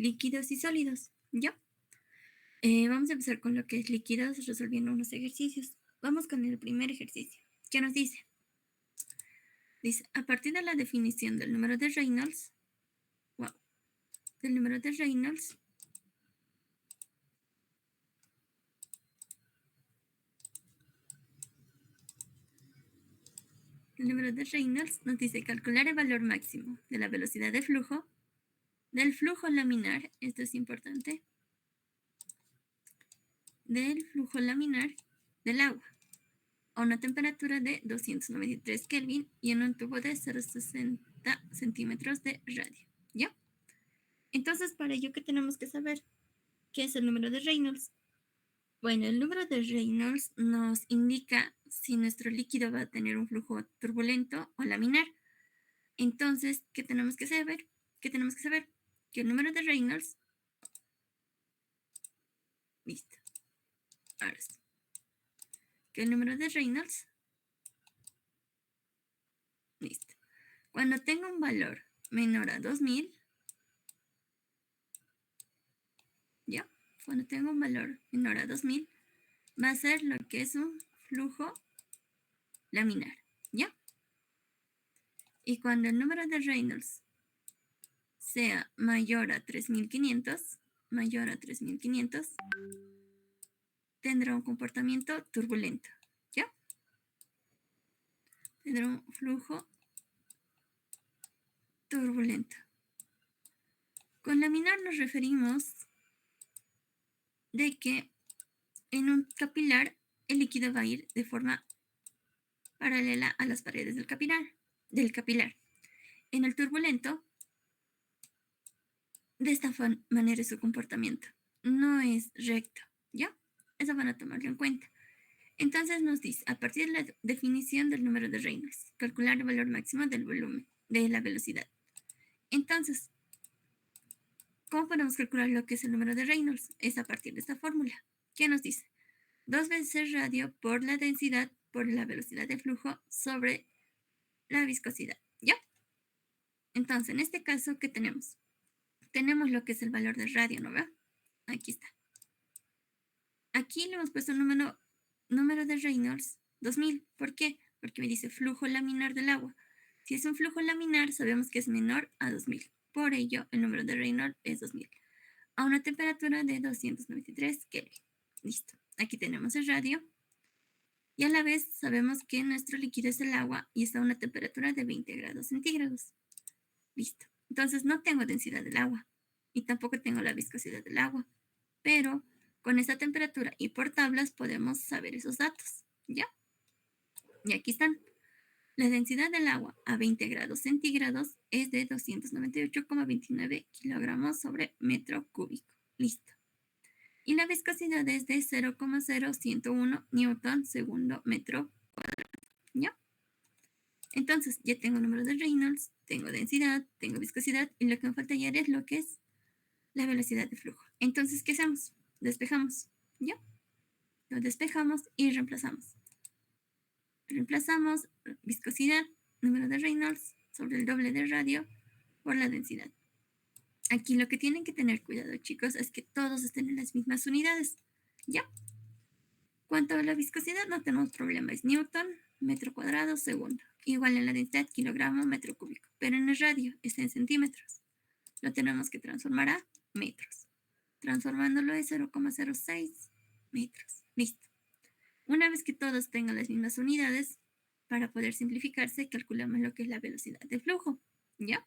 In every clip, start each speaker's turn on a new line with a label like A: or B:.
A: líquidos y sólidos, ¿ya? Vamos a empezar con lo que es líquidos, resolviendo unos ejercicios. Vamos con el primer ejercicio. ¿Qué nos dice? Dice, a partir de la definición del número de Reynolds, el número de Reynolds nos dice calcular el valor máximo de la velocidad de flujo, del flujo laminar, esto es importante, del flujo laminar del agua a una temperatura de 293 Kelvin y en un tubo de 0,60 centímetros de radio, ¿ya? Entonces, para ello, ¿qué tenemos que saber? ¿Qué es el número de Reynolds? Bueno, el número de Reynolds nos indica si nuestro líquido va a tener un flujo turbulento o laminar. Entonces, ¿qué tenemos que saber? Que el número de Reynolds, listo, ahora sí, que el número de Reynolds, listo, cuando tenga un valor menor a 2000, ¿ya? Cuando tenga un valor menor a 2000, va a ser lo que es un flujo laminar, ¿ya? Y cuando el número de Reynolds sea mayor a 3500, tendrá un comportamiento turbulento, ¿ya? Tendrá un flujo turbulento. Con laminar nos referimos de que en un capilar el líquido va a ir de forma paralela a las paredes del capilar. En el turbulento, de esta manera es su comportamiento. No es recto, ¿ya? Eso van a tomarlo en cuenta. Entonces nos dice, a partir de la definición del número de Reynolds, calcular el valor máximo del volumen, de la velocidad. Entonces, ¿cómo podemos calcular lo que es el número de Reynolds? Es a partir de esta fórmula. ¿Qué nos dice? 2 veces radio por la densidad por la velocidad de flujo sobre la viscosidad, ¿ya? Entonces, en este caso, ¿qué tenemos? Tenemos lo que es el valor de radio, ¿no ve? Aquí está. Aquí le hemos puesto un número de Reynolds 2000. ¿Por qué? Porque me dice flujo laminar del agua. Si es un flujo laminar, sabemos que es menor a 2000. Por ello, el número de Reynolds es 2000. A una temperatura de 293 Kelvin. Listo. Aquí tenemos el radio. Y a la vez sabemos que nuestro líquido es el agua y está a una temperatura de 20 grados centígrados. Listo. Entonces no tengo densidad del agua y tampoco tengo la viscosidad del agua. Pero con esta temperatura y por tablas podemos saber esos datos. ¿Ya? Y aquí están. La densidad del agua a 20 grados centígrados es de 298,29 kilogramos sobre metro cúbico. Listo. Y la viscosidad es de 0,0101 newton segundo metro cuadrado. ¿Ya? Entonces, ya tengo el número de Reynolds, tengo densidad, tengo viscosidad, y lo que me falta hallar es lo que es la velocidad de flujo. Entonces, ¿qué hacemos? Despejamos, ¿ya? Lo despejamos y reemplazamos. Reemplazamos viscosidad, número de Reynolds, sobre el doble de radio por la densidad. Aquí lo que tienen que tener cuidado, chicos, es que todos estén en las mismas unidades, ¿ya? Cuanto a la viscosidad, no tenemos problema, es newton, metro cuadrado, segundo. Igual en la densidad, kilogramo, metro cúbico. Pero en el radio está en centímetros. Lo tenemos que transformar a metros. Transformándolo es 0,06 metros. Listo. Una vez que todos tengan las mismas unidades, para poder simplificarse, calculamos lo que es la velocidad de flujo. ¿Ya?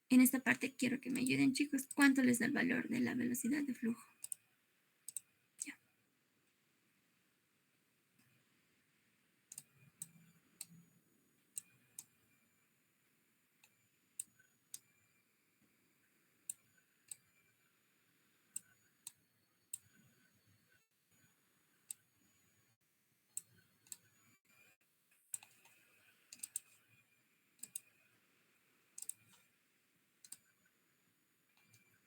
A: En esta parte quiero que me ayuden, chicos. ¿Cuánto les da el valor de la velocidad de flujo? Ya.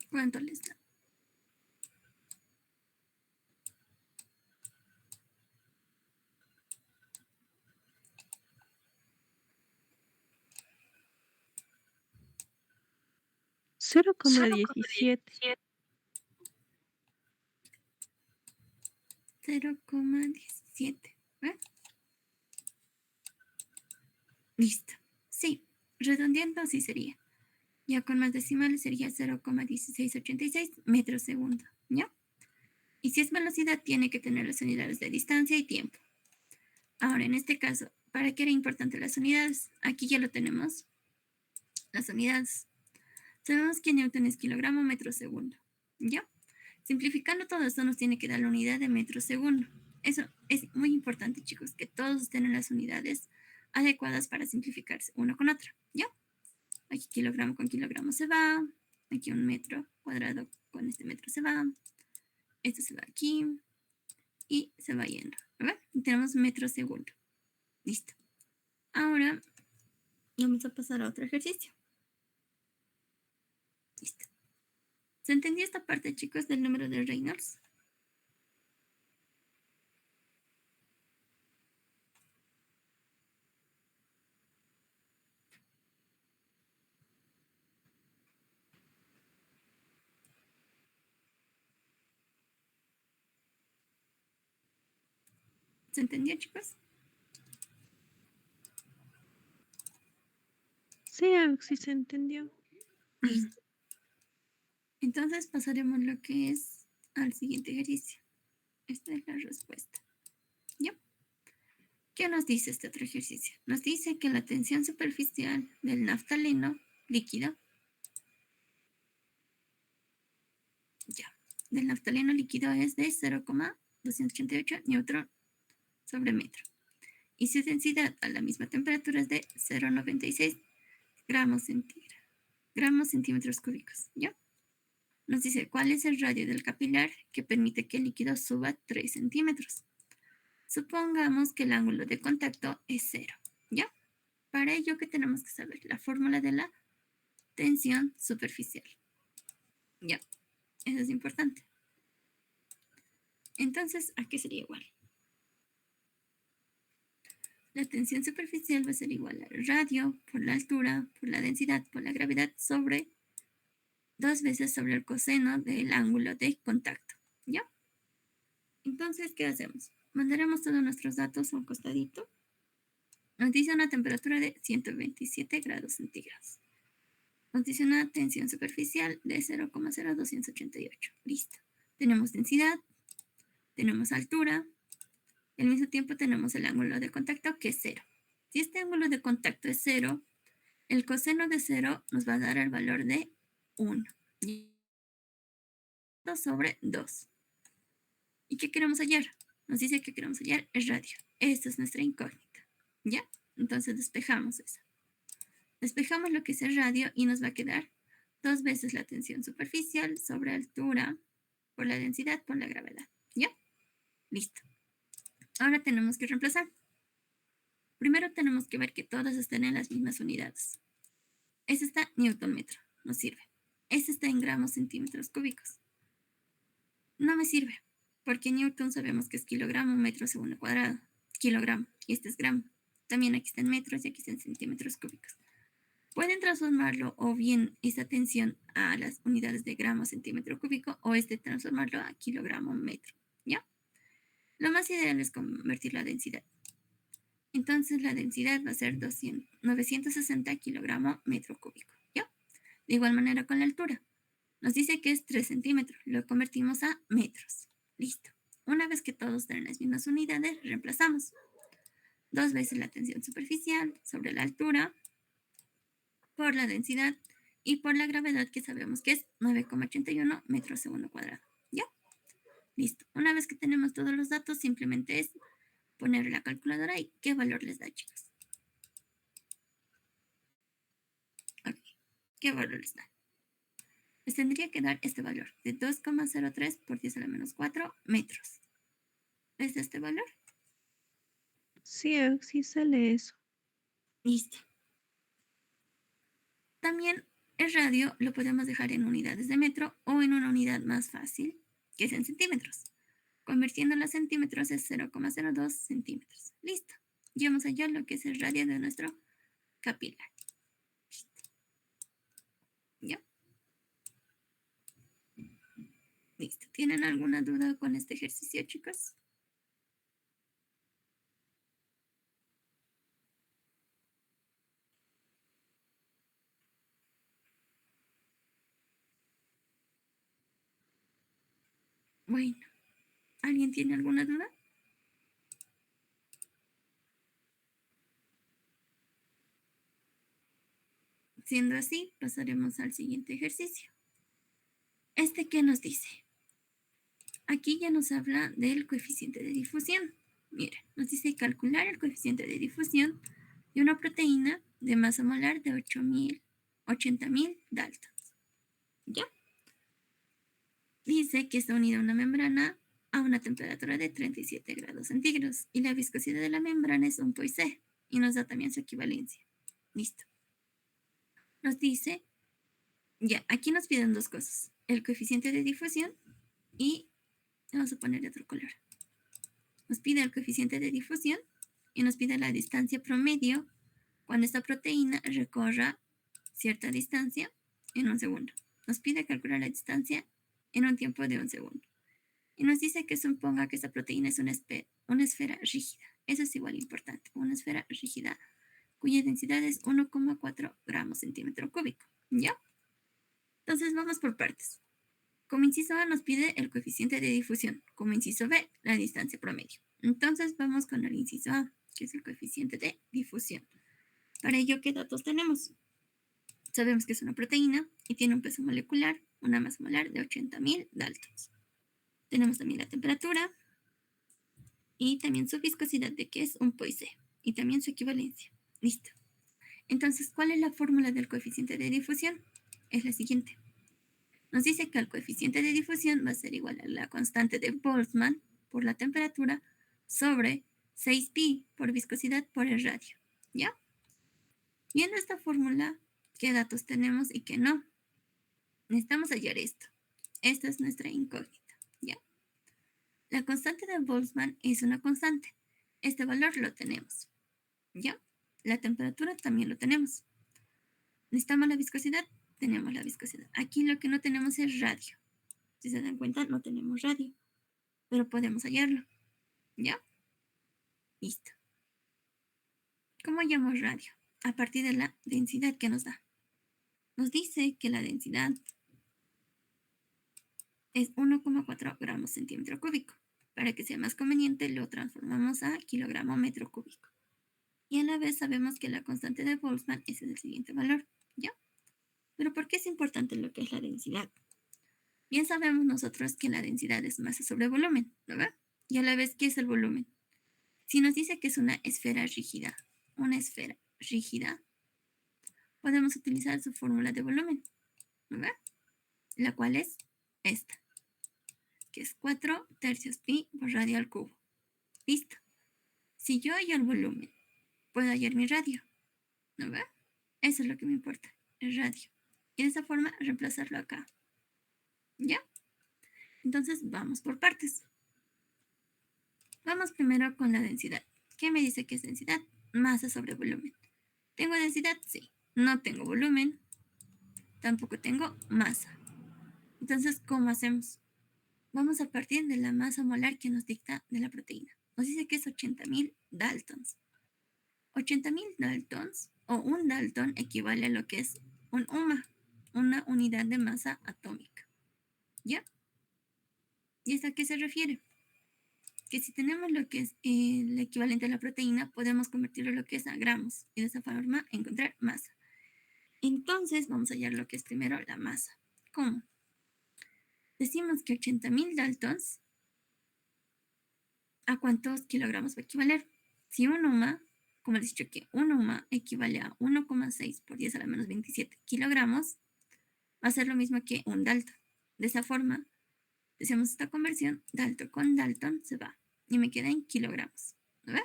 A: ¿Cuánto les da?
B: 0,17.
A: 0,17. Listo. Sí, redondeando así sería. Ya con más decimales sería 0,1686 metros segundo. ¿Ya? Y si es velocidad, tiene que tener las unidades de distancia y tiempo. Ahora, en este caso, ¿para qué era importante las unidades? Aquí ya lo tenemos. Las unidades. Sabemos que Newton es kilogramo metro segundo. ¿Ya? Simplificando todo esto nos tiene que dar la unidad de metro segundo. Eso es muy importante, chicos, que todos estén en las unidades adecuadas para simplificarse uno con otro. ¿Ya? Aquí kilogramo con kilogramo se va. Aquí un metro cuadrado con este metro se va. Esto se va aquí. Y se va yendo. ¿Verdad? Y tenemos metro segundo. Listo. Ahora vamos a pasar a otro ejercicio. Listo. ¿Se entendió esta parte, chicos, del número de Reynolds? ¿Se entendió, chicos?
B: Sí, sí se entendió.
A: Listo. Entonces pasaremos lo que es al siguiente ejercicio. Esta es la respuesta. ¿Ya? ¿Qué nos dice este otro ejercicio? Nos dice que la tensión superficial del naftaleno líquido, ya, del naftaleno líquido es de 0,288 newton sobre metro. Y su densidad a la misma temperatura es de 0,96 gramos centímetros cúbicos. ¿Ya? Nos dice cuál es el radio del capilar que permite que el líquido suba 3 centímetros. Supongamos que el ángulo de contacto es 0. ¿Ya? Para ello, ¿qué tenemos que saber? La fórmula de la tensión superficial. ¿Ya? Eso es importante. Entonces, ¿a qué sería igual? La tensión superficial va a ser igual al radio por la altura, por la densidad, por la gravedad sobre 2 veces sobre el coseno del ángulo de contacto. ¿Ya? Entonces, ¿qué hacemos? Mandaremos todos nuestros datos a un costadito. Nos dice una temperatura de 127 grados centígrados. Nos dice una tensión superficial de 0,0288. Listo. Tenemos densidad, tenemos altura, y al mismo tiempo tenemos el ángulo de contacto que es 0. Si este ángulo de contacto es 0, el coseno de 0 nos va a dar el valor de 1 sobre 2. ¿Y qué queremos hallar? Nos dice que queremos hallar el radio. Esta es nuestra incógnita. ¿Ya? Entonces despejamos eso. Despejamos lo que es el radio y nos va a quedar 2 veces la tensión superficial sobre altura por la densidad por la gravedad. ¿Ya? Listo. Ahora tenemos que reemplazar. Primero tenemos que ver que todas estén en las mismas unidades. Este está newton metro, nos sirve. Este está en gramos centímetros cúbicos. No me sirve, porque newton sabemos que es kilogramo metro segundo cuadrado. Kilogramo, y este es gramo. También aquí está en metros y aquí está en centímetros cúbicos. Pueden transformarlo o bien esta tensión a las unidades de gramo centímetro cúbico o transformarlo a kilogramo metro. ¿Ya? Lo más ideal es convertir la densidad. Entonces la densidad va a ser 960 kilogramo metro cúbico. ¿Ya? De igual manera con la altura. Nos dice que es 3 centímetros. Lo convertimos a metros. Listo. Una vez que todos están en las mismas unidades, reemplazamos. 2 veces la tensión superficial sobre la altura por la densidad y por la gravedad que sabemos que es 9,81 metros segundo cuadrado. ¿Ya? Listo. Una vez que tenemos todos los datos, simplemente es poner la calculadora y qué valor les da, chicos. Ok. ¿Qué valor les da? Les tendría que dar este valor de 2,03 por 10 a la menos 4 metros. ¿Les da este valor?
B: Sí, sí sale eso.
A: Listo. También el radio lo podemos dejar en unidades de metro o en una unidad más fácil, que es en centímetros. Convirtiéndolo a centímetros es 0,02 centímetros. Listo. Ya vamos allá lo que es el radio de nuestro capilar. ¿Ya? Listo. ¿Tienen alguna duda con este ejercicio, chicos? Bueno, ¿alguien tiene alguna duda? Siendo así, pasaremos al siguiente ejercicio. ¿Qué nos dice? Aquí ya nos habla del coeficiente de difusión. Miren, nos dice calcular el coeficiente de difusión de una proteína de masa molar de 80.000 Daltons. ¿Ya? Dice que está unida a una membrana a una temperatura de 37 grados centígrados y la viscosidad de la membrana es un Poissy y nos da también su equivalencia. Listo. Nos dice, ya, aquí nos piden dos cosas, el coeficiente de difusión y vamos a ponerle otro color. Nos pide el coeficiente de difusión y nos pide la distancia promedio cuando esta proteína recorra cierta distancia en un segundo. Nos pide calcular la distancia en un tiempo de un segundo. Y nos dice que suponga que esta proteína es una esfera rígida. Eso es igual importante. Una esfera rígida cuya densidad es 1,4 gramos centímetro cúbico. ¿Ya? Entonces vamos por partes. Como inciso A nos pide el coeficiente de difusión. Como inciso B, la distancia promedio. Entonces vamos con el inciso A, que es el coeficiente de difusión. Para ello, ¿qué datos tenemos? Sabemos que es una proteína y tiene un peso molecular, una masa molar de 80.000 Daltons. Tenemos también la temperatura y también su viscosidad, de que es un Poissy, y también su equivalencia. Listo. Entonces, ¿cuál es la fórmula del coeficiente de difusión? Es la siguiente. Nos dice que el coeficiente de difusión va a ser igual a la constante de Boltzmann por la temperatura sobre 6pi por viscosidad por el radio. ¿Ya? Viendo esta fórmula, ¿qué datos tenemos y qué no? Necesitamos hallar esto. Esta es nuestra incógnita. ¿Ya? La constante de Boltzmann es una constante. Este valor lo tenemos. ¿Ya? La temperatura también lo tenemos. Necesitamos la viscosidad. Tenemos la viscosidad. Aquí lo que no tenemos es radio. Si se dan cuenta, no tenemos radio. Pero podemos hallarlo. ¿Ya? Listo. ¿Cómo hallamos radio? A partir de la densidad que nos da. Nos dice que la densidad es 1,4 gramos centímetro cúbico. Para que sea más conveniente, lo transformamos a kilogramo metro cúbico. Y a la vez sabemos que la constante de Boltzmann es el siguiente valor. ¿Ya? Pero ¿por qué es importante lo que es la densidad? Bien sabemos nosotros que la densidad es masa sobre volumen, ¿verdad? Y a la vez, ¿qué es el volumen? Si nos dice que es una esfera rígida, podemos utilizar su fórmula de volumen, ¿verdad? La cual es esta, que es 4 tercios pi por radio al cubo. Listo. Si yo hallo el volumen, puedo hallar mi radio, ¿verdad? Eso es lo que me importa, el radio. Y de esa forma reemplazarlo acá. ¿Ya? Entonces vamos por partes. Vamos primero con la densidad. ¿Qué me dice que es densidad? Masa sobre volumen. ¿Tengo densidad? Sí. No tengo volumen. Tampoco tengo masa. Entonces, ¿cómo hacemos? Vamos a partir de la masa molar que nos dicta de la proteína. Nos dice que es 80.000 Daltons. 80.000 Daltons o un Dalton equivale a lo que es un UMA, una unidad de masa atómica. ¿Ya? ¿Y esto a qué se refiere? Que si tenemos lo que es el equivalente a la proteína, podemos convertirlo a lo que es a gramos y de esa forma encontrar masa. Entonces vamos a hallar lo que es primero la masa. ¿Cómo? Decimos que 80.000 Daltons, ¿a cuántos kilogramos va a equivaler? Si un UMA, como les he dicho que un UMA equivale a 1,6 por 10 a la menos 27 kilogramos, va a ser lo mismo que un Dalton. De esa forma, hacemos esta conversión, Dalton con Dalton se va y me queda en kilogramos. ¿No ve?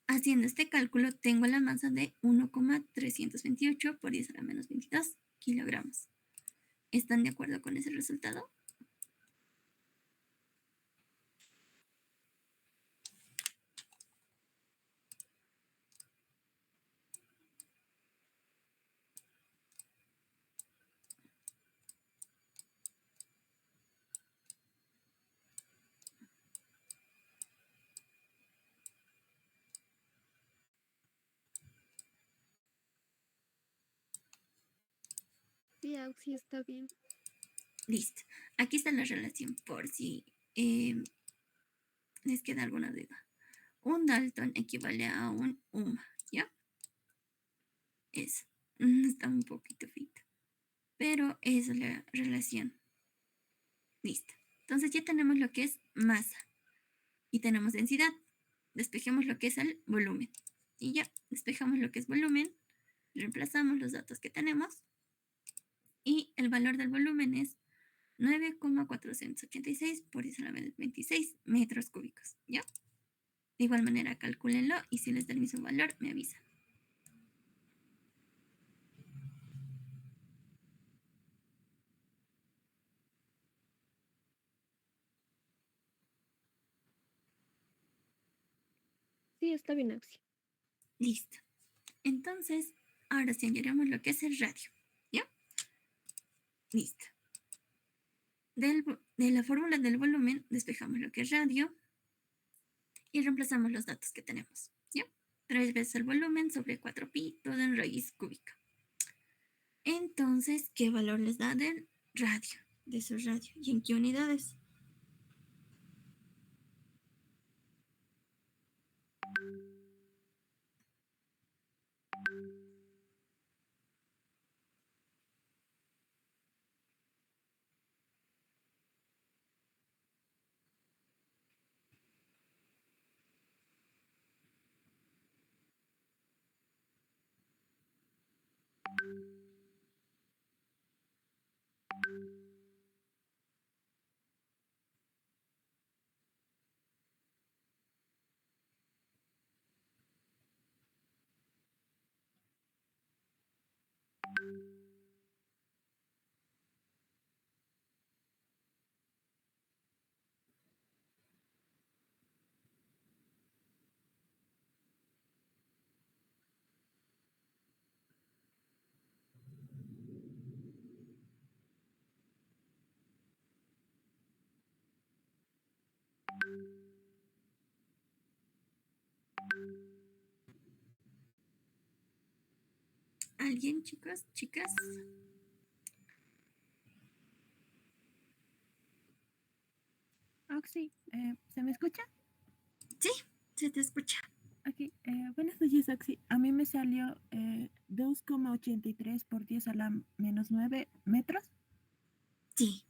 A: Haciendo este cálculo, tengo la masa de 1,328 por 10 a la menos 22 kilogramos. ¿Están de acuerdo con ese resultado?
C: Sí, Auxi, está bien.
A: Listo. Aquí está la relación por si les queda alguna duda. Un Dalton equivale a un UMA, ¿ya? Eso. Está un poquito feito. Pero esa es la relación. Listo. Entonces ya tenemos lo que es masa. Y tenemos densidad. Despejemos lo que es el volumen. Y ya, despejamos lo que es volumen. Reemplazamos los datos que tenemos. Y el valor del volumen es 9,486 por 10 a la menos 26 metros cúbicos. ¿Ya? De igual manera, calcúlenlo y si les da el mismo valor, me avisan.
C: Sí, está bien, Auxi.
A: Listo. Entonces, ahora sí hallaremos lo que es el radio. ¿Ya? Listo. De la fórmula del volumen, despejamos lo que es radio y reemplazamos los datos que tenemos. ¿Ya? 3 veces el volumen sobre 4pi, todo en raíz cúbica. Entonces, ¿qué valor les da del radio? De su radio. ¿Y en qué unidades? ¿Alguien, chicos, chicas?
D: Oxy, ¿se me escucha?
A: Sí, se te escucha.
D: Aquí, buenas noches, Oxy. A mí me salió 2,83 por 10 a la menos 9 metros.
A: Sí,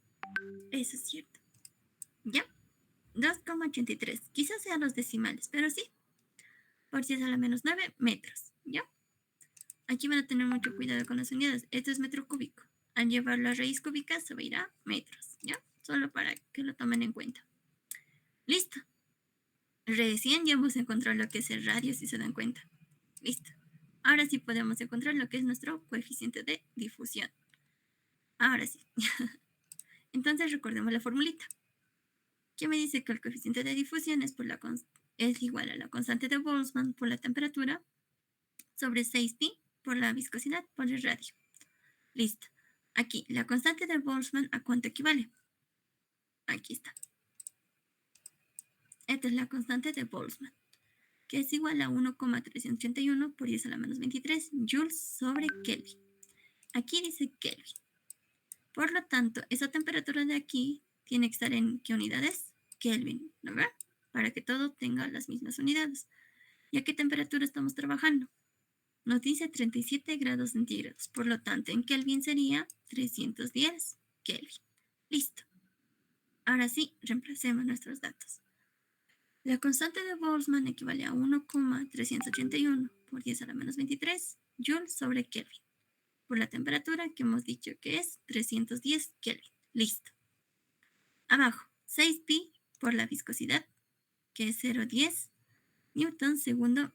A: eso es cierto. ¿Ya? 2,83. Quizás sean los decimales, pero sí. Por 10 a la menos 9 metros. ¿Ya? Aquí van a tener mucho cuidado con las unidades. Esto es metro cúbico. Al llevar la raíz cúbica se va a ir a metros. ¿Ya? Solo para que lo tomen en cuenta. Listo. Recién ya hemos encontrado lo que es el radio, si se dan cuenta. Listo. Ahora sí podemos encontrar lo que es nuestro coeficiente de difusión. Ahora sí. Entonces recordemos la formulita. Que me dice que el coeficiente de difusión es igual a la constante de Boltzmann por la temperatura sobre 6pi por la viscosidad por el radio. Listo. Aquí, la constante de Boltzmann, ¿a cuánto equivale? Aquí está. Esta es la constante de Boltzmann, que es igual a 1,381 por 10 a la menos 23 joules sobre Kelvin. Aquí dice Kelvin. Por lo tanto, esa temperatura de aquí tiene que estar en ¿qué unidades? Kelvin, ¿no ve? Para que todo tenga las mismas unidades. ¿Y a qué temperatura estamos trabajando? Nos dice 37 grados centígrados. Por lo tanto, en Kelvin sería 310 Kelvin. Listo. Ahora sí, reemplacemos nuestros datos. La constante de Boltzmann equivale a 1,381 por 10 a la menos 23 joules sobre Kelvin. Por la temperatura que hemos dicho que es 310 Kelvin. Listo. Abajo, 6pi por la viscosidad, que es 0,10 newton segundo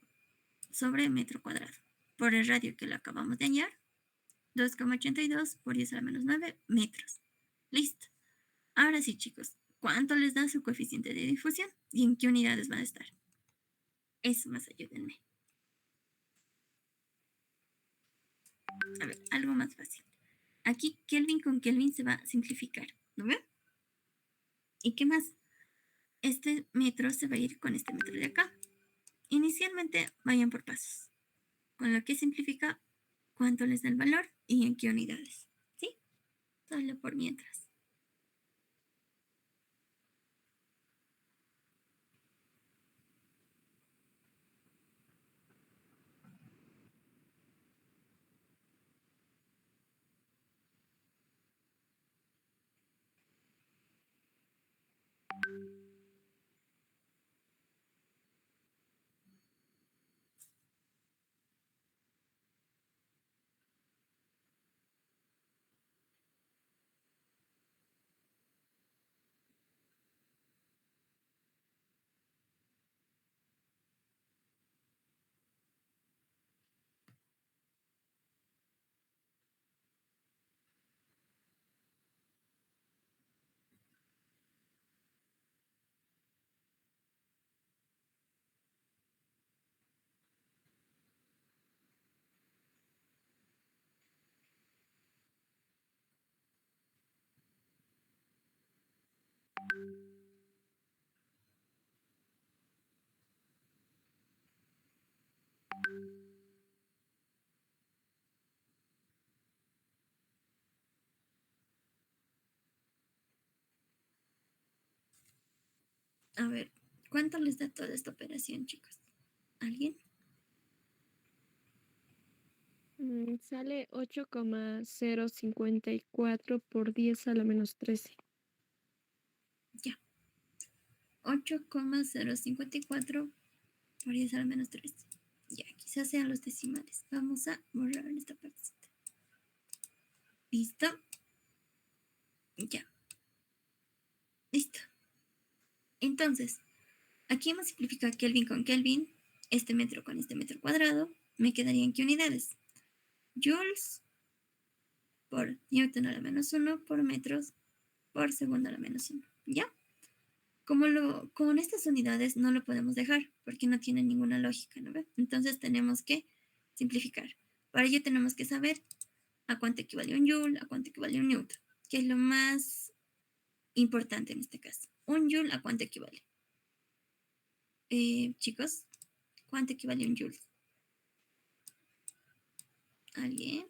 A: sobre metro cuadrado. Por el radio que lo acabamos de hallar, 2,82 por 10 a la menos 9 metros. Listo. Ahora sí, chicos, ¿cuánto les da su coeficiente de difusión? ¿Y en qué unidades van a estar? Eso más ayúdenme. A ver, algo más fácil. Aquí Kelvin con Kelvin se va a simplificar, ¿no ven? ¿Y qué más? Este metro se va a ir con este metro de acá. Inicialmente vayan por pasos, con lo que simplifica cuánto les da el valor y en qué unidades, ¿sí? Solo por mientras. A ver, ¿cuánto les da toda esta operación, chicos? ¿Alguien?
C: Sale 8,054 por 10 a la menos 13.
A: Ya. 8,054 por 10 a la menos 3. Ya, quizás sean los decimales. Vamos a borrar esta partecita. ¿Listo? Ya. Listo. Entonces, aquí hemos simplificado Kelvin con Kelvin, este metro con este metro cuadrado. Me quedarían ¿qué unidades? Joules por Newton a la menos 1 por metros por segundo a la menos 1. ¿Ya? Con estas unidades no lo podemos dejar porque no tiene ninguna lógica, ¿no ve? Entonces tenemos que simplificar. Para ello tenemos que saber a cuánto equivale un joule, a cuánto equivale un newton, que es lo más importante en este caso. Un joule, ¿a cuánto equivale? Chicos, ¿cuánto equivale un joule? ¿Alguien?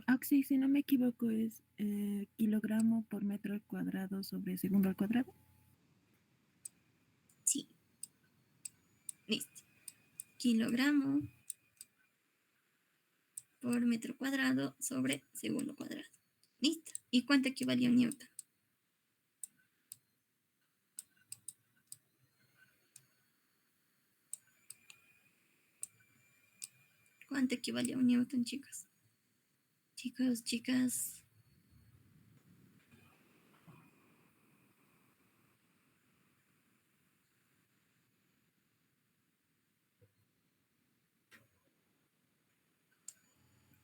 D: Axi, si no me equivoco, es kilogramo por metro al cuadrado sobre segundo al cuadrado.
A: Sí. Listo. Kilogramo por metro cuadrado sobre segundo cuadrado. Listo. ¿Y cuánto equivale un newton? ¿Cuánto equivale a un newton, chicos? Chicos, chicas.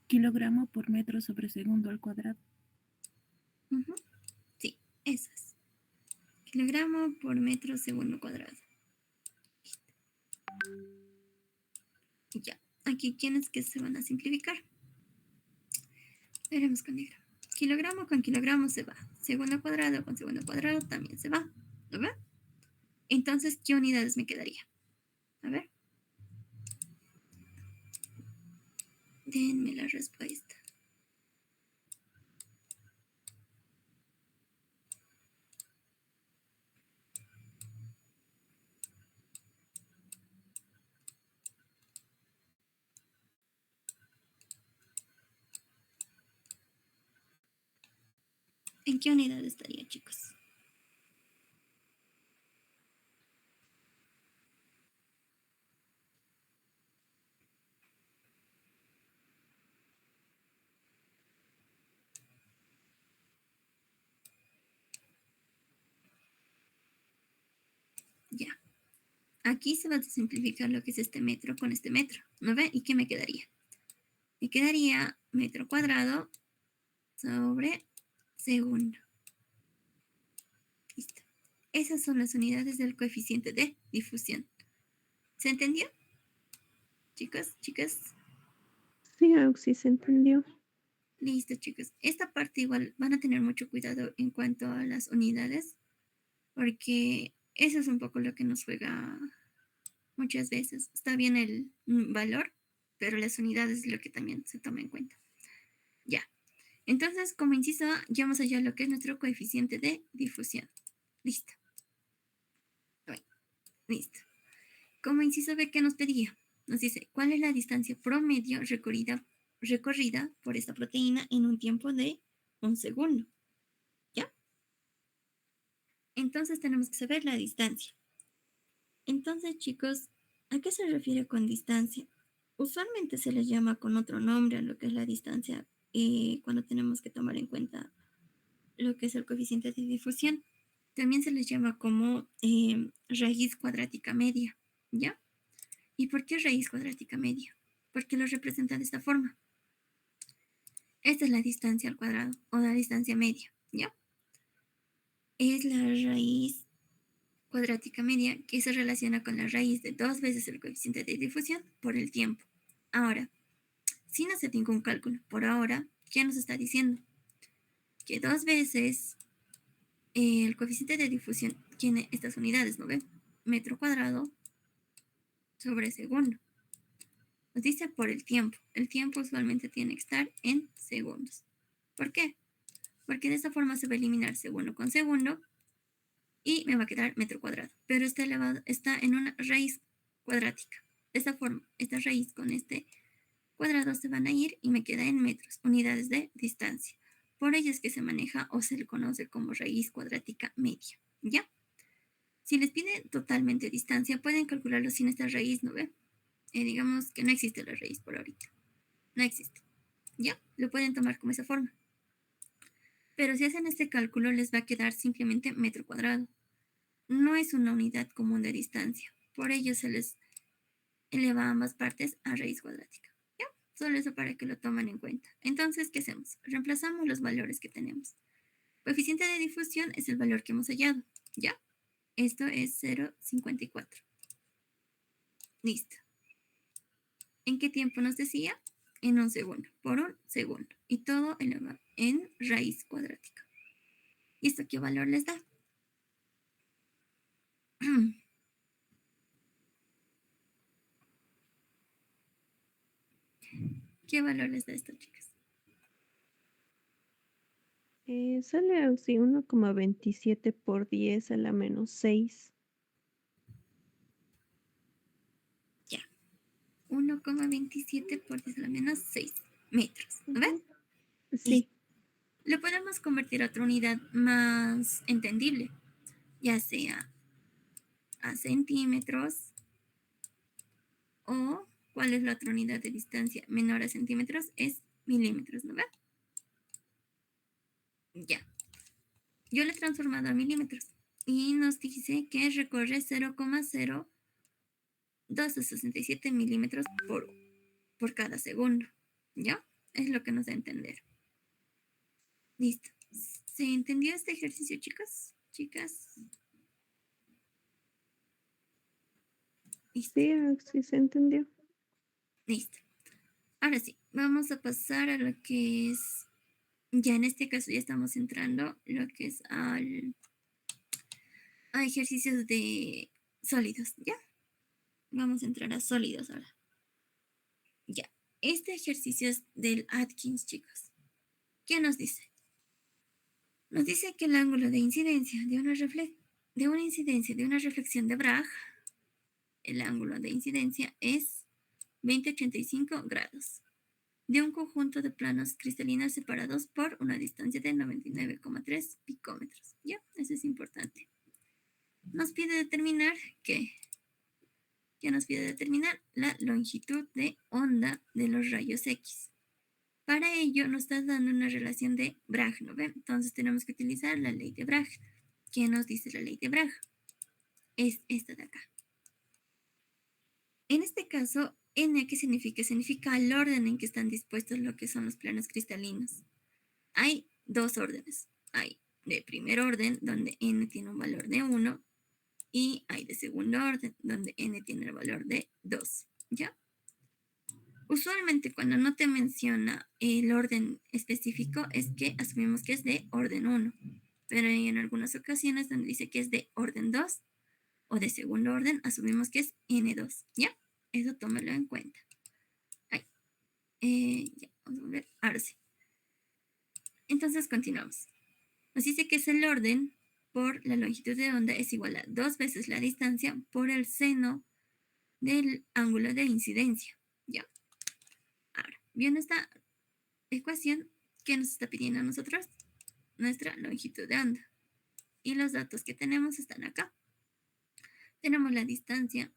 D: Kilogramo por metro sobre segundo al cuadrado.
A: Uh-huh. Sí, esas. Kilogramo por metro segundo cuadrado. Ya. Aquí, ¿quiénes que se van a simplificar? Veremos con negro. Kilogramo con kilogramo se va. Segundo cuadrado con segundo cuadrado también se va. ¿Lo ven? Entonces, ¿qué unidades me quedaría? A ver. Denme la respuesta. ¿En qué unidad estaría, chicos? Ya. Aquí se va a simplificar lo que es este metro con este metro. ¿No ve? ¿Y qué me quedaría? Me quedaría metro cuadrado sobre segundo. Listo. Esas son las unidades del coeficiente de difusión. ¿Se entendió? Chicos, chicas.
B: Sí, Auxi, se entendió.
A: Listo, chicos. Esta parte igual van a tener mucho cuidado en cuanto a las unidades, porque eso es un poco lo que nos juega muchas veces. Está bien el valor, pero las unidades es lo que también se toma en cuenta. Ya. Entonces, como inciso A, llevamos allá lo que es nuestro coeficiente de difusión. Listo. Bueno, listo. Como inciso B, ¿qué nos pedía? Nos dice, ¿cuál es la distancia promedio recorrida por esta proteína en un tiempo de 1 segundo? ¿Ya? Entonces tenemos que saber la distancia. Entonces, chicos, ¿a qué se refiere con distancia? Usualmente se le llama con otro nombre a lo que es la distancia cuando tenemos que tomar en cuenta lo que es el coeficiente de difusión. También se les llama como raíz cuadrática media, ¿ya? ¿Y por qué raíz cuadrática media? Porque lo representa de esta forma. Esta es la distancia al cuadrado o la distancia media, ¿ya? Es la raíz cuadrática media que se relaciona con la raíz de 2 veces el coeficiente de difusión por el tiempo. Ahora, si no se tiene un cálculo por ahora, ¿qué nos está diciendo? Que 2 veces el coeficiente de difusión tiene estas unidades, ¿no ven? Metro cuadrado sobre segundo. Nos dice por el tiempo. El tiempo usualmente tiene que estar en segundos. ¿Por qué? Porque de esta forma se va a eliminar segundo con segundo y me va a quedar metro cuadrado. Pero está en una raíz cuadrática. De esta forma, esta raíz con este cuadrado se van a ir y me queda en metros, unidades de distancia. Por ello es que se maneja o se le conoce como raíz cuadrática media. ¿Ya? Si les pide totalmente distancia, pueden calcularlo sin esta raíz, ¿no ve? Digamos que no existe la raíz por ahorita. No existe. ¿Ya? Lo pueden tomar como esa forma. Pero si hacen este cálculo, les va a quedar simplemente metro cuadrado. No es una unidad común de distancia. Por ello se les eleva ambas partes a raíz cuadrática. ¿Ya? Solo eso para que lo tomen en cuenta. Entonces, ¿qué hacemos? Reemplazamos los valores que tenemos. Coeficiente de difusión es el valor que hemos hallado. ¿Ya? Esto es 0,54. Listo. ¿En qué tiempo nos decía? En 1 segundo, por 1 segundo. Y todo elevado en raíz cuadrática. ¿Y esto qué valor les da? ¿Qué valor les da esto, chicas?
B: Sale así 1,27 por 10 a la menos 6.
A: Ya. 1,27 por 10 a la menos 6 metros. ¿No ven?
B: Sí.
A: Lo podemos convertir a otra unidad más entendible, ya sea a centímetros o, ¿cuál es la otra unidad de distancia menor a centímetros? Es milímetros, ¿no ven? Ya. Yo lo he transformado a milímetros y nos dice que recorre 0,0267 milímetros por cada segundo. ¿Ya? Es lo que nos da a entender. Listo. ¿Se entendió este ejercicio, chicos? Chicas. Listo.
B: Sí, sí se entendió.
A: Listo. Ahora sí, vamos a pasar a lo que es, ya en este caso ya estamos entrando lo que es a ejercicios de sólidos, ¿ya? Vamos a entrar a sólidos ahora. Ya. Este ejercicio es del Atkins, chicos. ¿Qué nos dice? Nos dice que el ángulo de incidencia de una reflexión de Bragg, el ángulo de incidencia es 20,85 grados de un conjunto de planos cristalinos separados por una distancia de 99,3 picómetros. ¿Ya? Eso es importante. Nos pide determinar ¿qué? Ya nos pide determinar la longitud de onda de los rayos X. Para ello nos está dando una relación de Bragg, ¿no ven? Entonces tenemos que utilizar la ley de Bragg. ¿Qué nos dice la ley de Bragg? Es esta de acá. En este caso, N, ¿qué significa? Significa el orden en que están dispuestos lo que son los planos cristalinos. Hay dos órdenes. Hay de primer orden, donde N tiene un valor de 1, y hay de segundo orden, donde N tiene el valor de 2. ¿Ya? Usualmente cuando no te menciona el orden específico es que asumimos que es de orden 1, pero hay en algunas ocasiones donde dice que es de orden 2 o de segundo orden, asumimos que es N2, ¿ya? Eso tómalo en cuenta. Ya, vamos a ver. Ahora sí. Entonces continuamos. Nos dice que es el orden por la longitud de onda es igual a 2 veces la distancia por el seno del ángulo de incidencia. ¿Ya? Ahora, viendo esta ecuación, ¿qué nos está pidiendo a nosotros? Nuestra longitud de onda. Y los datos que tenemos están acá. Tenemos la distancia,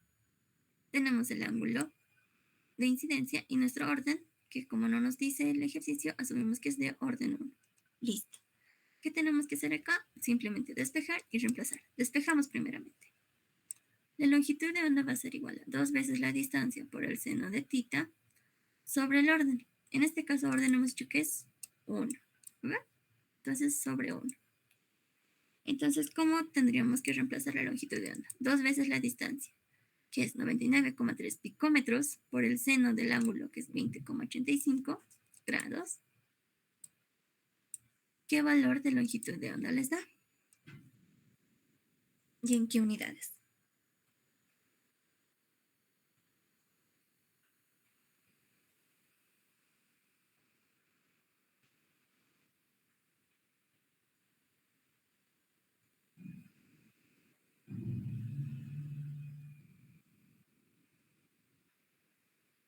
A: tenemos el ángulo de incidencia y nuestro orden, que como no nos dice el ejercicio, asumimos que es de orden 1. Listo. ¿Qué tenemos que hacer acá? Simplemente despejar y reemplazar. Despejamos primeramente. La longitud de onda va a ser igual a 2 veces la distancia por el seno de θ sobre el orden. En este caso, orden hemos dicho que es 1. ¿Verdad? Entonces, sobre 1. Entonces, ¿cómo tendríamos que reemplazar la longitud de onda? 2 veces la distancia, que es 99,3 picómetros, por el seno del ángulo, que es 20,85 grados. ¿Qué valor de longitud de onda les da? ¿Y en qué unidades?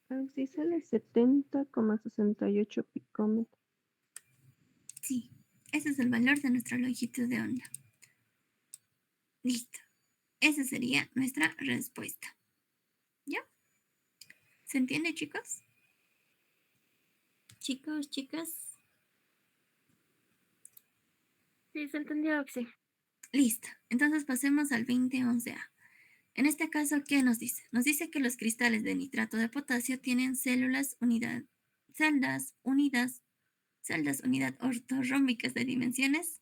B: Así sale 70,68 picómetros.
A: Sí, ese es el valor de nuestra longitud de onda. Listo. Esa sería nuestra respuesta. ¿Ya? ¿Se entiende, chicos? Chicos, chicas.
C: Sí, se entendió, Oxy.
A: Listo. Entonces pasemos al 2011A. En este caso, ¿qué nos dice? Nos dice que los cristales de nitrato de potasio tienen celdas unidad ortorrómbicas de dimensiones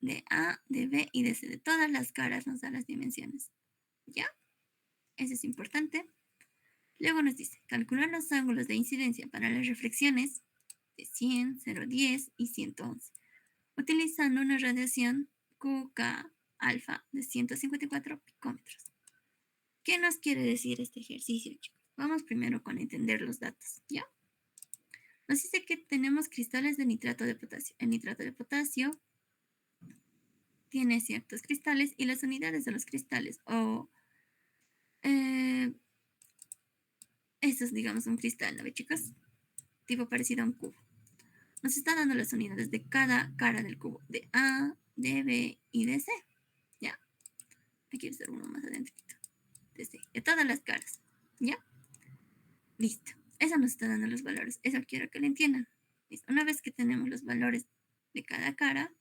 A: de A, de B y de C. De todas las caras nos da las dimensiones. ¿Ya? Eso es importante. Luego nos dice, calcular los ángulos de incidencia para las reflexiones de 100, 010 y 111, utilizando una radiación QK alfa de 154 picómetros. ¿Qué nos quiere decir este ejercicio, chicos? Vamos primero con entender los datos, ¿ya? Nos dice que tenemos cristales de nitrato de potasio. El nitrato de potasio tiene ciertos cristales y las unidades de los cristales, o esto es, digamos, un cristal, ¿no ve, chicos? Tipo parecido a un cubo. Nos está dando las unidades de cada cara del cubo, de A, de B y de C, ¿ya? Aquí quiero hacer uno más adentro, de C, de todas las caras, ¿ya? Listo. Eso nos está dando los valores. Eso quiero que lo entiendan. ¿Listo? Una vez que tenemos los valores de cada cara,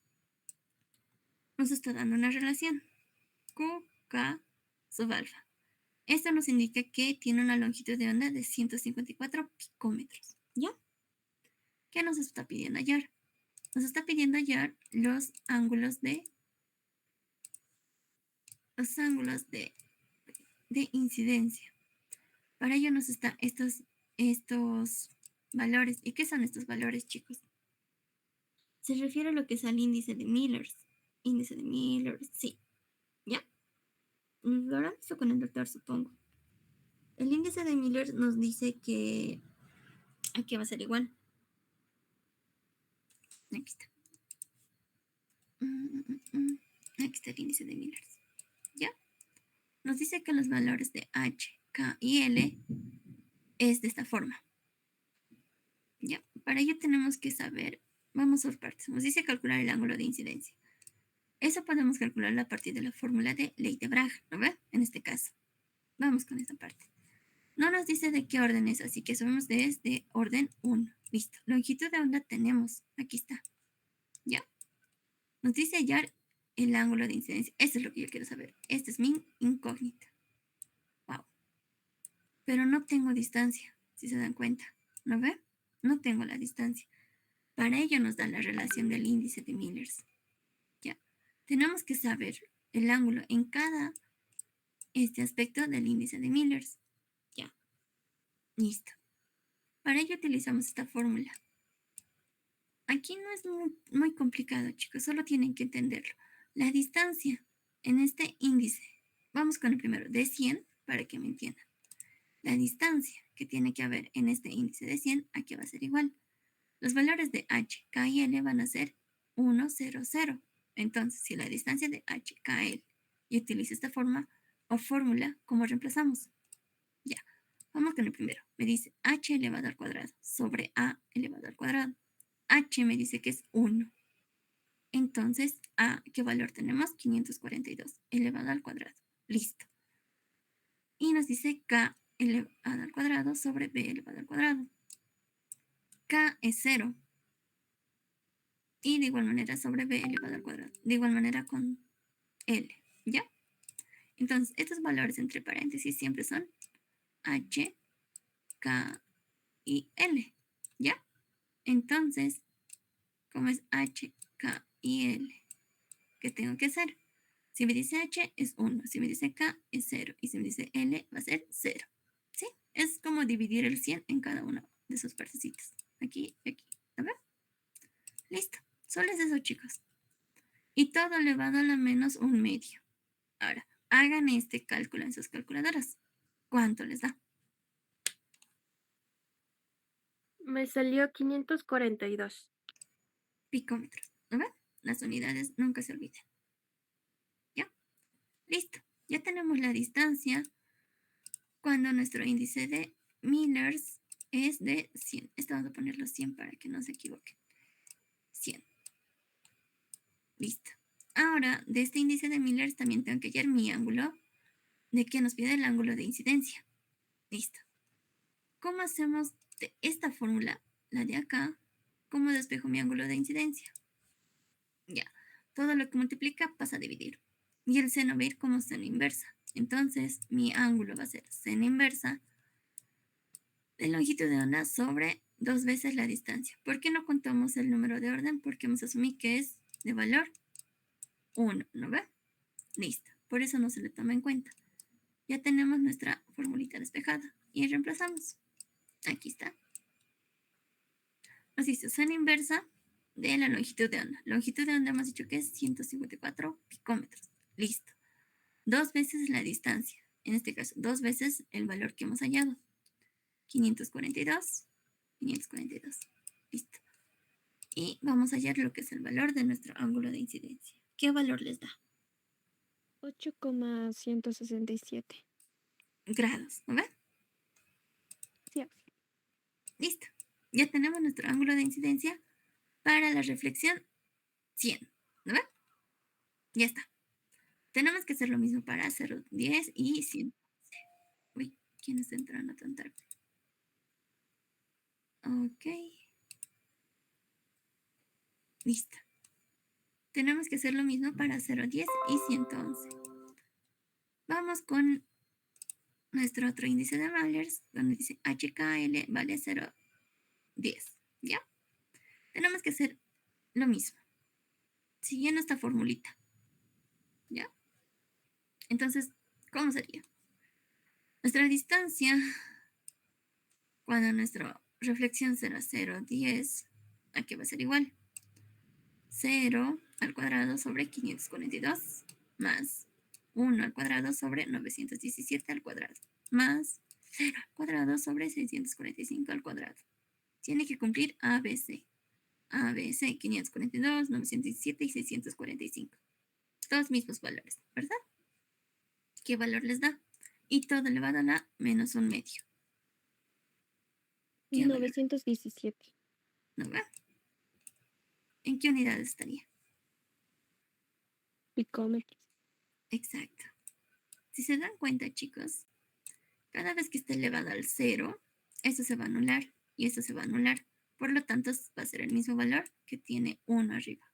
A: nos está dando una relación. QK sub alfa. Esto nos indica que tiene una longitud de onda de 154 picómetros. ¿Ya? ¿Qué nos está pidiendo hallar? Nos está pidiendo hallar los ángulos de incidencia. Para ello nos están estos valores. ¿Y qué son estos valores, chicos? Se refiere a lo que es al índice de Miller. Índice de Miller, sí. ¿Ya? Lo habrán visto con el doctor, supongo. El índice de Miller nos dice que aquí va a ser igual. Aquí está. Aquí está el índice de Miller. ¿Ya? Nos dice que los valores de H, K y L es de esta forma. ¿Ya? Para ello tenemos que saber, vamos por partes. Nos dice calcular el ángulo de incidencia. Eso podemos calcularlo a partir de la fórmula de Leite-Braga, ¿no ve? En este caso. Vamos con esta parte. No nos dice de qué orden es, así que sabemos de es de orden 1. Listo. Longitud de onda tenemos. Aquí está. ¿Ya? Nos dice hallar el ángulo de incidencia. Eso es lo que yo quiero saber. Esta es mi incógnita. Wow. Pero no tengo distancia, si se dan cuenta. ¿No ve? No tengo la distancia. Para ello nos da la relación del índice de Miller. ¿Ya? Tenemos que saber el ángulo en cada aspecto del índice de Miller. ¿Ya? Listo. Para ello utilizamos esta fórmula. Aquí no es muy complicado, chicos, solo tienen que entenderlo. La distancia en este índice, vamos con el primero, de 100, para que me entiendan. La distancia que tiene que haber en este índice de 100, aquí va a ser igual. Los valores de h, k y l van a ser 1, 0, 0. Entonces, si la distancia de h, k, l, y utilizo esta forma o fórmula, ¿cómo reemplazamos? Ya, vamos con el primero. Me dice h elevado al cuadrado sobre a elevado al cuadrado. H me dice que es 1. Entonces, ¿a qué valor tenemos? 542 elevado al cuadrado. Listo. Y nos dice k elevado al cuadrado sobre b elevado al cuadrado. K es 0. Y de igual manera sobre b elevado al cuadrado. De igual manera con L. ¿Ya? Entonces, estos valores entre paréntesis siempre son h, k y l. ¿Ya? Entonces, como es h, k y l, ¿qué tengo que hacer? Si me dice h es 1, si me dice k es 0 y si me dice l va a ser 0. ¿Sí? Es como dividir el 100 en cada una de sus partecitas. Aquí y aquí. ¿A ver? Listo. Solo es eso, chicos. Y todo elevado a la menos un medio. Ahora, hagan este cálculo en sus calculadoras. ¿Cuánto les da?
C: Me salió 542.
A: Picómetros. ¿No ven? Las unidades nunca se olviden. ¿Ya? Listo. Ya tenemos la distancia cuando nuestro índice de Millers es de 100. Esto vamos a ponerlo 100 para que no se equivoquen. 100. Listo. Ahora, de este índice de Millers también tengo que hallar mi ángulo de que nos pide el ángulo de incidencia. Listo. ¿Cómo hacemos de esta fórmula, la de acá, cómo despejo mi ángulo de incidencia? Ya, todo lo que multiplica pasa a dividir. Y el seno va a ir como seno inversa. Entonces, mi ángulo va a ser seno inversa de longitud de onda sobre 2 veces la distancia. ¿Por qué no contamos el número de orden? Porque hemos asumido que es de valor 1, ¿no ve? Listo. Por eso no se le toma en cuenta. Ya tenemos nuestra formulita despejada. Y reemplazamos. Aquí está. Nos dice seno inversa de la longitud de onda. Longitud de onda hemos dicho que es 154 picómetros. Listo. 2 veces la distancia. En este caso, 2 veces el valor que hemos hallado. 542. 542. Listo. Y vamos a hallar lo que es el valor de nuestro ángulo de incidencia. ¿Qué valor les da?
B: 8,167.
A: Grados, ¿no ven?
B: Sí.
A: Listo. Ya tenemos nuestro ángulo de incidencia para la reflexión 100. ¿No ven? Ya está. Tenemos que hacer lo mismo para 0, 10 y 100. Uy, ¿quién está entrando tan tarde? Ok. Listo. Tenemos que hacer lo mismo para 0, 10 y 111. Vamos con nuestro otro índice de Mahlers, donde dice HKL vale 0, 10. ¿Ya? Tenemos que hacer lo mismo, siguiendo esta formulita. ¿Ya? Entonces, ¿cómo sería? Nuestra distancia, cuando nuestra reflexión será 0, 10, aquí va a ser igual. 0 al cuadrado sobre 542 más 1 al cuadrado sobre 917 al cuadrado más 0 al cuadrado sobre 645 al cuadrado. Tiene que cumplir ABC. ABC 542, 917 y 645. Todos mismos valores, ¿verdad? ¿Qué valor les da? Y todo elevado a la menos un medio. ¿Qué valor?
B: 917.
A: ¿No va? ¿En qué unidad estaría?
B: Picómetros.
A: Exacto. Si se dan cuenta, chicos, cada vez que esté elevado al 0, esto se va a anular y esto se va a anular. Por lo tanto, va a ser el mismo valor que tiene 1 arriba.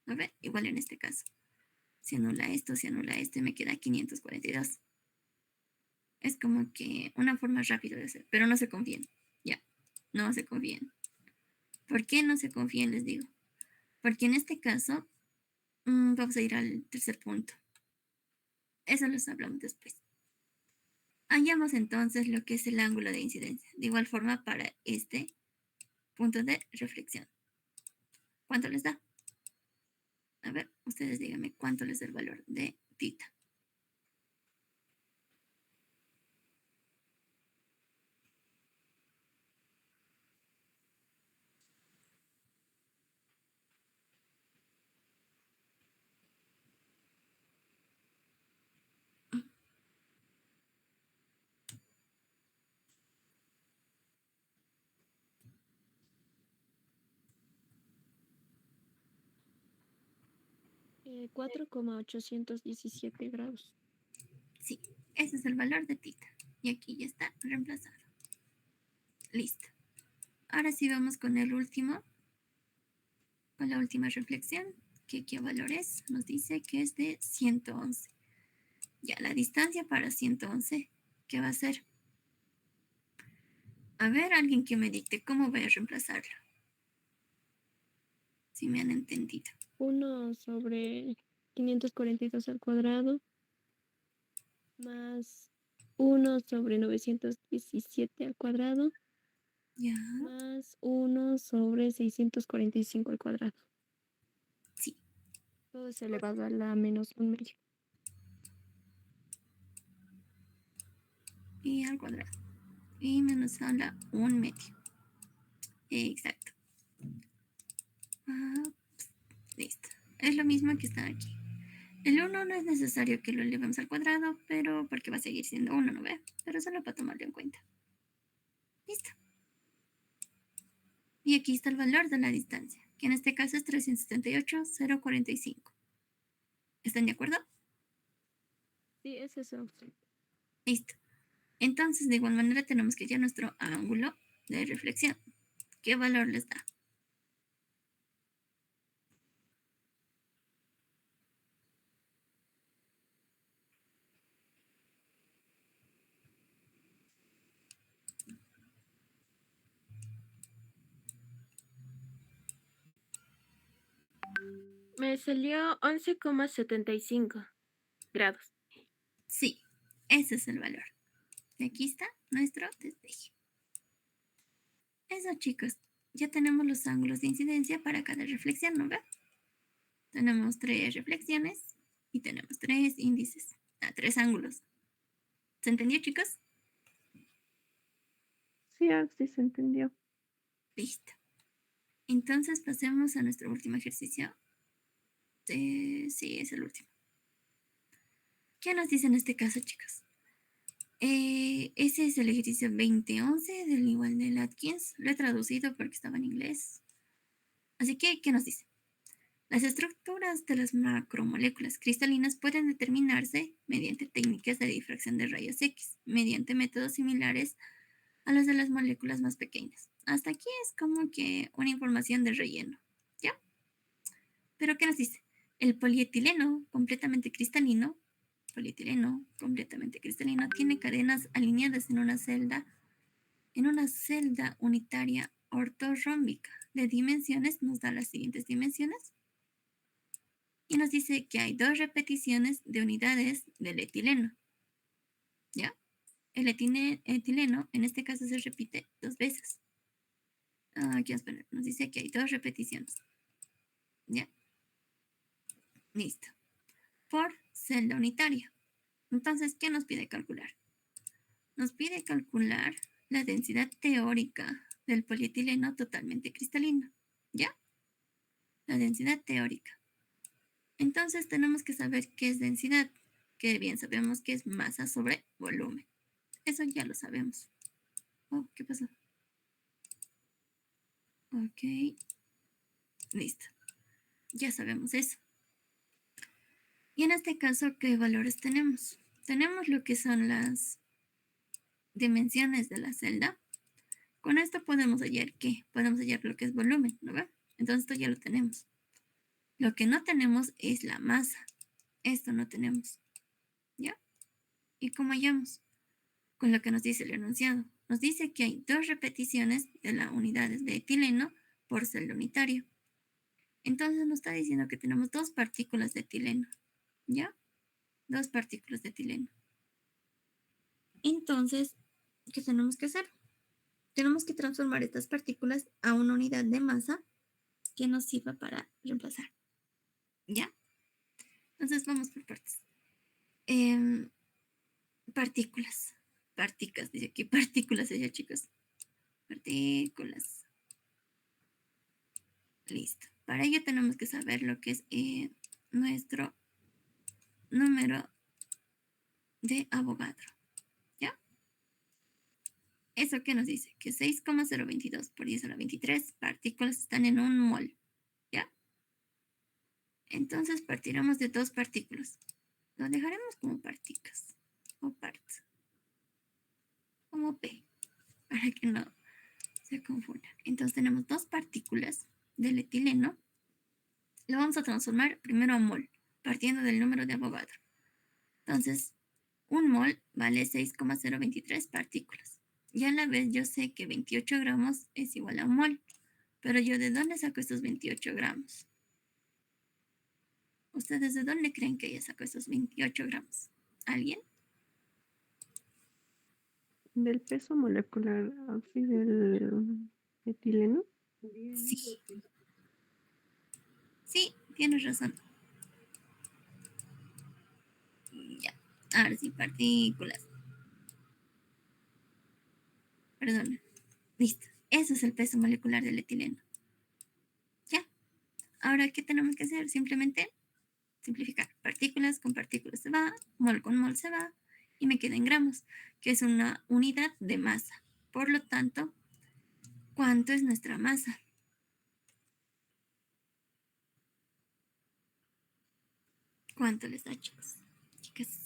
A: ¿No ven? Igual en este caso. Se anula esto y me queda 542. Es como que una forma rápida de hacer, pero no se confíen. Ya, no se confíen. ¿Por qué no se confíen? Les digo. Porque en este caso, vamos a ir al tercer punto. Eso los hablamos después. Hallamos entonces lo que es el ángulo de incidencia. De igual forma para este punto de reflexión. ¿Cuánto les da? A ver, ustedes díganme cuánto les da el valor de tita.
C: 4,817 grados.
A: Sí, ese es el valor de tita. Y aquí ya está reemplazado. Listo. Ahora sí vamos con el último, con la última reflexión, que qué valor es. Nos dice que es de 111. Ya la distancia para 111, ¿qué va a ser? A ver, alguien que me dicte cómo voy a reemplazarlo. Si me han entendido.
C: 1 sobre 542 al cuadrado más 1 sobre 917 al cuadrado
A: Ya,
C: más 1 sobre 645 al cuadrado.
A: sí.
C: Todo es elevado a la menos un medio.
A: Y al cuadrado. Y menos a la 1/2. Exacto. Ah, listo. Es lo mismo que está aquí. El 1 no es necesario que lo elevemos al cuadrado, pero porque va a seguir siendo 1, ¿no ve? Pero solo para tomarlo en cuenta. Listo. Y aquí está el valor de la distancia, que en este caso es 378,045. ¿Están de acuerdo?
C: Sí, es eso.
A: Listo. Entonces, de igual manera, tenemos que hallar nuestro ángulo de reflexión. ¿Qué valor les da?
C: Me salió 11,75 grados.
A: Sí, ese es el valor. Y aquí está nuestro despeje. Eso, chicos. Ya tenemos los ángulos de incidencia para cada reflexión, ¿no ve? Tenemos 3 reflexiones y tenemos 3 índices. 3 ángulos. ¿Se entendió, chicos?
B: Sí, Axi, se entendió.
A: Listo. Entonces pasemos a nuestro último ejercicio. Sí, es el último. ¿Qué nos dice en este caso, chicos? Ese es el ejercicio 2011 del igual de Atkins. Lo he traducido porque estaba en inglés. Así que, ¿qué nos dice? Las estructuras de las macromoléculas cristalinas pueden determinarse mediante técnicas de difracción de rayos X, mediante métodos similares a los de las moléculas más pequeñas. Hasta aquí es como que una información de relleno, ¿ya? Pero ¿qué nos dice? El polietileno completamente cristalino, tiene cadenas alineadas en una celda unitaria ortorrómbica de dimensiones, nos da las siguientes dimensiones, y nos dice que hay 2 repeticiones de unidades del etileno, ¿ya? El etileno en este caso se repite 2 veces. Aquí nos dice que hay 2 repeticiones, ¿ya? Listo. Por celda unitaria. Entonces, ¿qué nos pide calcular? Nos pide calcular la densidad teórica del polietileno totalmente cristalino, ¿ya? La densidad teórica. Entonces tenemos que saber qué es densidad, que bien sabemos que es masa sobre volumen. Eso ya lo sabemos. Oh, ¿qué pasó? Ok, listo. Ya sabemos eso. Y en este caso, ¿qué valores tenemos? Tenemos lo que son las dimensiones de la celda. Con esto podemos hallar ¿qué? Podemos hallar lo que es volumen, ¿no ve? Entonces esto ya lo tenemos. Lo que no tenemos es la masa. Esto no tenemos. ¿Ya? ¿Y cómo hallamos? Con lo que nos dice el enunciado. Nos dice que hay 2 repeticiones de las unidades de etileno por celda unitaria. Entonces nos está diciendo que tenemos 2 partículas de etileno. ¿Ya? 2 partículas de etileno. Entonces, ¿qué tenemos que hacer? Tenemos que transformar estas partículas a una unidad de masa que nos sirva para reemplazar. ¿Ya? Entonces vamos por partes. Partículas. Partículas, dice aquí. Partículas, ya chicos. Partículas. Listo. Para ello tenemos que saber lo que es nuestro número de Avogadro. ¿Ya? ¿Eso qué nos dice? Que 6,022 por 10 a la 23 partículas están en un mol. ¿Ya? Entonces partiremos de dos partículas. Lo dejaremos como partículas o parts, como P, para que no se confundan. Entonces tenemos dos partículas del etileno. Lo vamos a transformar primero a mol, partiendo del número de Avogadro. Entonces, un mol vale 6,023 partículas. Y a la vez yo sé que 28 gramos es igual a un mol. Pero yo, ¿de dónde saco estos 28 gramos? ¿Ustedes de dónde creen que yo saco estos 28 gramos? ¿Alguien?
B: Del peso molecular así del etileno.
A: Sí. Sí, tienes razón. Ya. Ahora sí, partículas. Perdón. Listo. Eso es el peso molecular del etileno. Ya. Ahora, ¿qué tenemos que hacer? Simplemente simplificar. Partículas con partículas se va, mol con mol se va, y me queda en gramos, que es una unidad de masa. Por lo tanto, ¿cuánto es nuestra masa? ¿Cuánto les da, chicos? Chicas.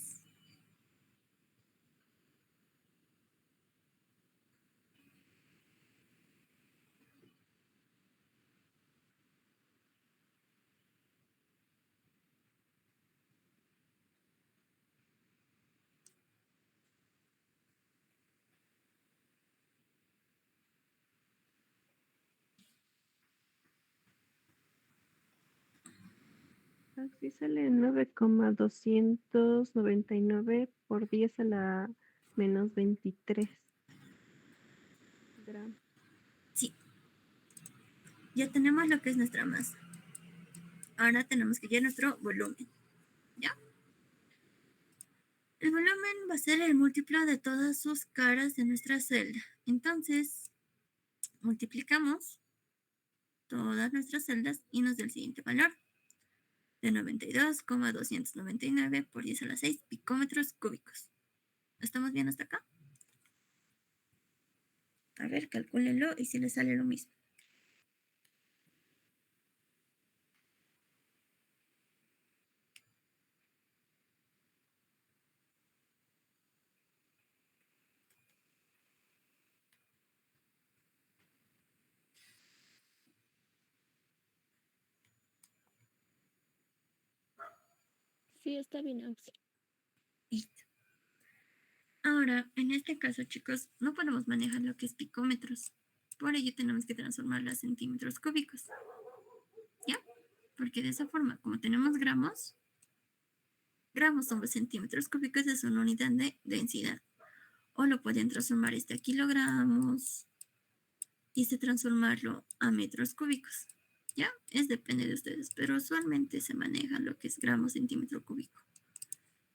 B: Así sale 9,299 por 10 a la menos 23 gramos.
A: Sí, ya tenemos lo que es nuestra masa. Ahora tenemos que hallar nuestro volumen. ¿Ya? El volumen va a ser el múltiplo de todas sus caras de nuestra celda. Entonces, multiplicamos todas nuestras celdas y nos da el siguiente valor. De 92,299 por 10 a la 6 picómetros cúbicos. ¿Estamos bien hasta acá? A ver, calcúlenlo y si les sale lo mismo.
C: Sí, está bien, Auxi.
A: Listo. Ahora, en este caso, chicos, no podemos manejar lo que es picómetros. Por ello tenemos que transformarlo a centímetros cúbicos. ¿Ya? Porque de esa forma, como tenemos gramos, gramos sobre centímetros cúbicos es una unidad de densidad. O lo pueden transformar a kilogramos y transformarlo a metros cúbicos. ¿Ya? Depende de ustedes, pero usualmente se maneja lo que es gramos centímetro cúbico.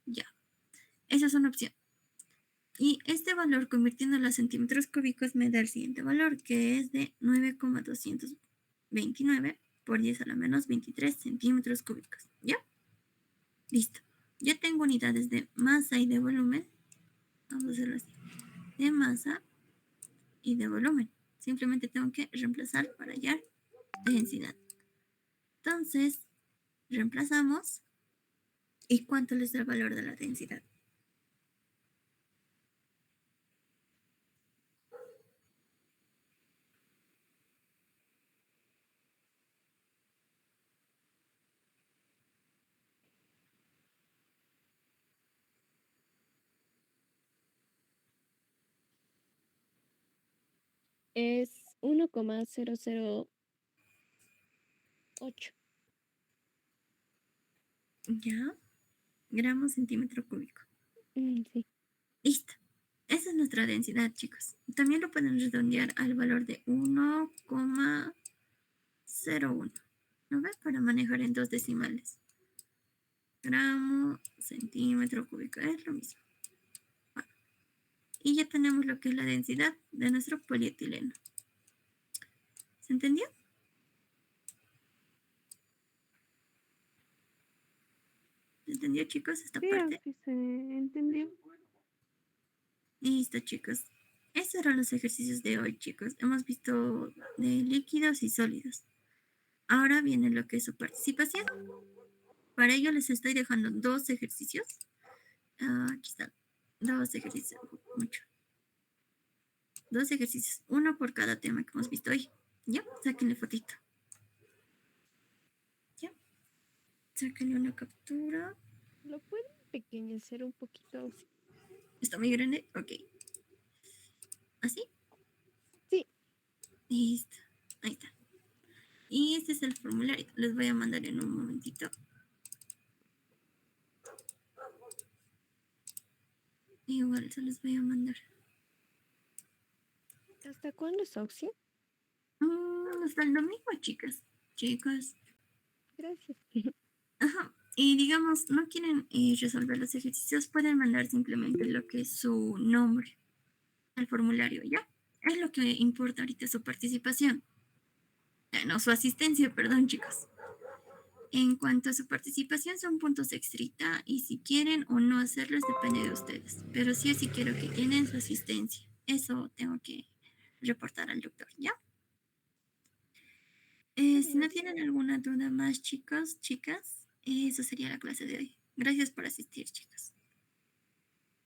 A: Ya. Esa es una opción. Y este valor, convirtiéndolo a centímetros cúbicos, me da el siguiente valor, que es de 9,229 por 10 a la menos 23 centímetros cúbicos. ¿Ya? Listo. Ya tengo unidades de masa y de volumen. Vamos a hacerlo así. De masa y de volumen. Simplemente tengo que reemplazar para hallar densidad. Entonces, reemplazamos. ¿Y cuánto les da el valor de la densidad?
C: Es 1,008.
A: ¿Ya? Gramos centímetro cúbico.
C: Sí.
A: Listo. Esa es nuestra densidad, chicos. También lo pueden redondear al valor de 1,01. ¿No ves? Para manejar en dos decimales. Gramo, centímetro cúbico. Es lo mismo. Bueno, y ya tenemos lo que es la densidad de nuestro polietileno. ¿Se entendió? ¿Se entendió, chicos, esta
B: Sí,
A: parte?
B: así se entendió.
A: Listo, chicos. Estos eran los ejercicios de hoy, chicos. Hemos visto de líquidos y sólidos. Ahora viene lo que es su participación. Para ello les estoy dejando 2 ejercicios. Aquí están. 2 ejercicios. Mucho. 2 ejercicios. Uno por cada tema que hemos visto hoy. ¿Ya? Sáquenle fotito. ¿Ya? Sáquenle una captura.
C: ¿Lo pueden pequeñecer un poquito?
A: ¿Está muy grande? Ok. ¿Así?
C: Sí.
A: Listo. Ahí está. Y este es el formulario. Les voy a mandar en un momentito. Igual se los voy a mandar.
C: ¿Hasta cuándo es Oxy?
A: Hasta el domingo, chicas. Chicos.
C: Gracias.
A: Ajá. Y digamos, no quieren resolver los ejercicios, pueden mandar simplemente lo que es su nombre al formulario, ¿ya? Es lo que importa ahorita su participación. No, su asistencia, perdón, chicos. En cuanto a su participación, son puntos extrita y si quieren o no hacerlos depende de ustedes. Pero sí o sí quiero que tienen su asistencia. Eso tengo que reportar al doctor, ¿ya? Si no tienen alguna duda más, chicos, chicas, eso sería la clase de hoy. Gracias por asistir, chicos.